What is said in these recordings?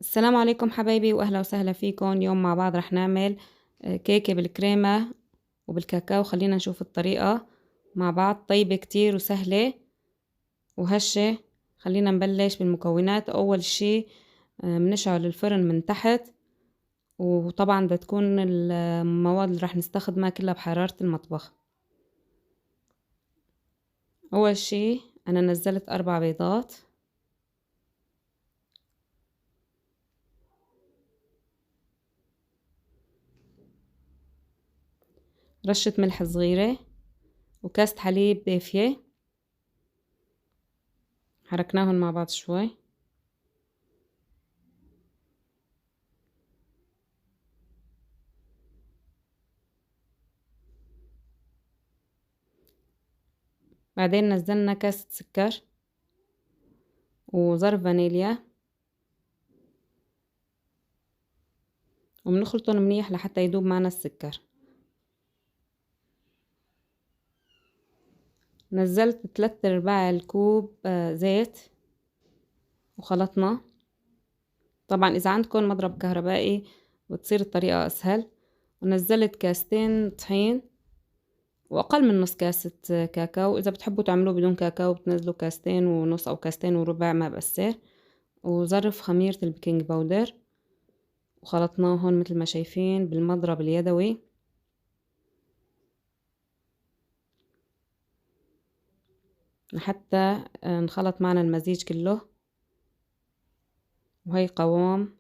السلام عليكم حبايبي واهلا وسهلا فيكم. اليوم مع بعض رح نعمل كيكة بالكريمة وبالكاكاو. خلينا نشوف الطريقة مع بعض. طيبة كتير وسهلة وهشة. خلينا نبلش بالمكونات. اول شي بنشعل الفرن من تحت، وطبعا بدها تكون المواد اللي رح نستخدمها كلها بحرارة المطبخ. اول شي انا نزلت 4 بيضات، رشة ملح صغيرة، وكاسة حليب دافية. حركناهم مع بعض شوي. بعدين نزلنا كاسة سكر وظرف فانيليا، وبنخلطهم منيح لحتى يدوب معنا السكر. نزلت 3/4 الكوب زيت وخلطنا. طبعا اذا عندكم مضرب كهربائي بتصير الطريقة اسهل. ونزلت كاستين طحين واقل من نص كاسة كاكاو. اذا بتحبوا تعملوه بدون كاكاو بتنزلوا كاستين ونص او كاستين وربع، ما بأثر. وظرف خميرة البيكنج باودر، وخلطناهم مثل ما شايفين بالمضرب اليدوي لحتى نخلط معنا المزيج كله. وهي قوام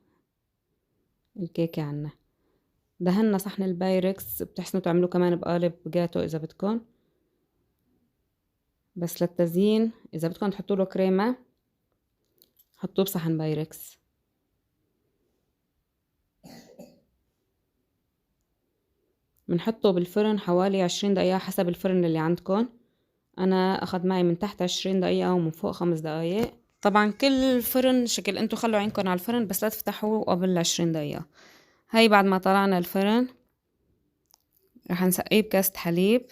الكيكة عنا. دهنا صحن البايركس، بتحسنوا تعملوه كمان بقالب جاتو اذا بدكم، بس للتزيين اذا بدكم تحطوا له كريمة حطوه بصحن بايركس. بنحطه بالفرن حوالي 20 دقيقة حسب الفرن اللي عندكم. انا اخذ معي من تحت 20 دقيقة ومن فوق 5 دقايق. طبعا كل فرن شكل، انتو خلوا عينكم على الفرن بس لا تفتحوه قبل 20 دقيقة. هاي بعد ما طلعنا الفرن رح نسقيه بكاسة حليب.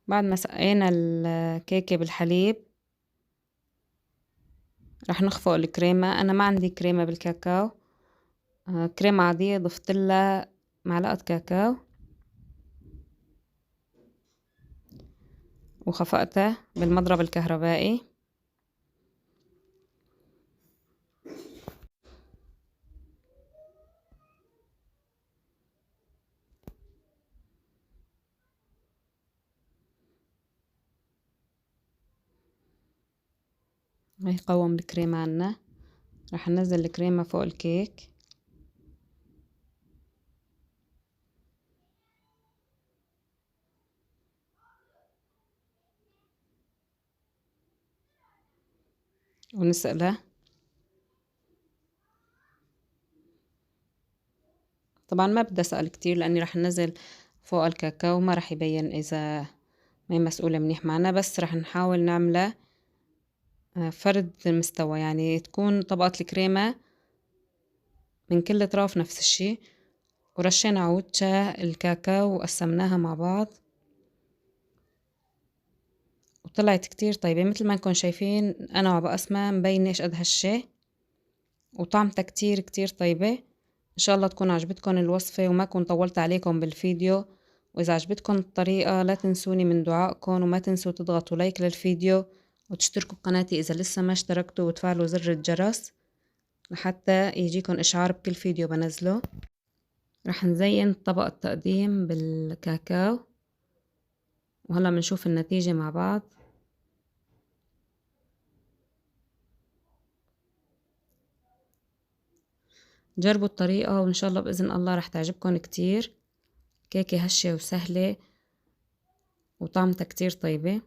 بعد ما سقينا الكيكة بالحليب رح نخفق الكريمة. انا ما عندي كريمة بالكاكاو، كريمة عادية ضفت لها معلقة كاكاو وخفقتها بالمضرب الكهربائي. هي قوام الكريمة عنا. رح ننزل الكريمة فوق الكيك. ونسقلها. طبعا ما بدي اسقل كتير لاني رح ننزل فوق الكاكاو ما رح يبين اذا ما هي مسؤولة منيح معنا، بس رح نحاول نعملها فرد مستوى، يعني تكون طبقة الكريمة من كل اطراف نفس الشي. ورشينا عودشة الكاكاو وقسمناها مع بعض وطلعت كتير طيبة مثل ما انكم شايفين. انا وبقسمها مبينة ايش قد هالشي، وطعمتها كتير كتير طيبة. ان شاء الله تكون عجبتكم الوصفة وما كنت طولت عليكم بالفيديو. واذا عجبتكم الطريقة لا تنسوني من دعائكم، وما تنسوا تضغطوا لايك للفيديو وتشتركوا بقناتي اذا لسه ما اشتركتوا، وتفعلوا زر الجرس لحتى يجيكم اشعار بكل فيديو بنزله. رح نزين طبق التقديم بالكاكاو وهلا بنشوف النتيجة مع بعض. جربوا الطريقة وإن شاء الله بإذن الله رح تعجبكم كتير. كيكة هشة وسهلة وطعمتها كتير طيبة.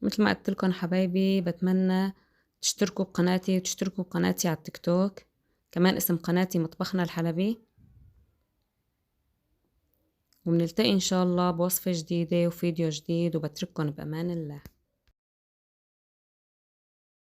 مثل ما قلت لكم حبايبي، بتمنى تشتركوا بقناتي وتشتركوا بقناتي على التيك توك. كمان اسم قناتي مطبخنا الحلبي. وبنلتقي إن شاء الله بوصفة جديدة وفيديو جديد، وبترككن بأمان الله.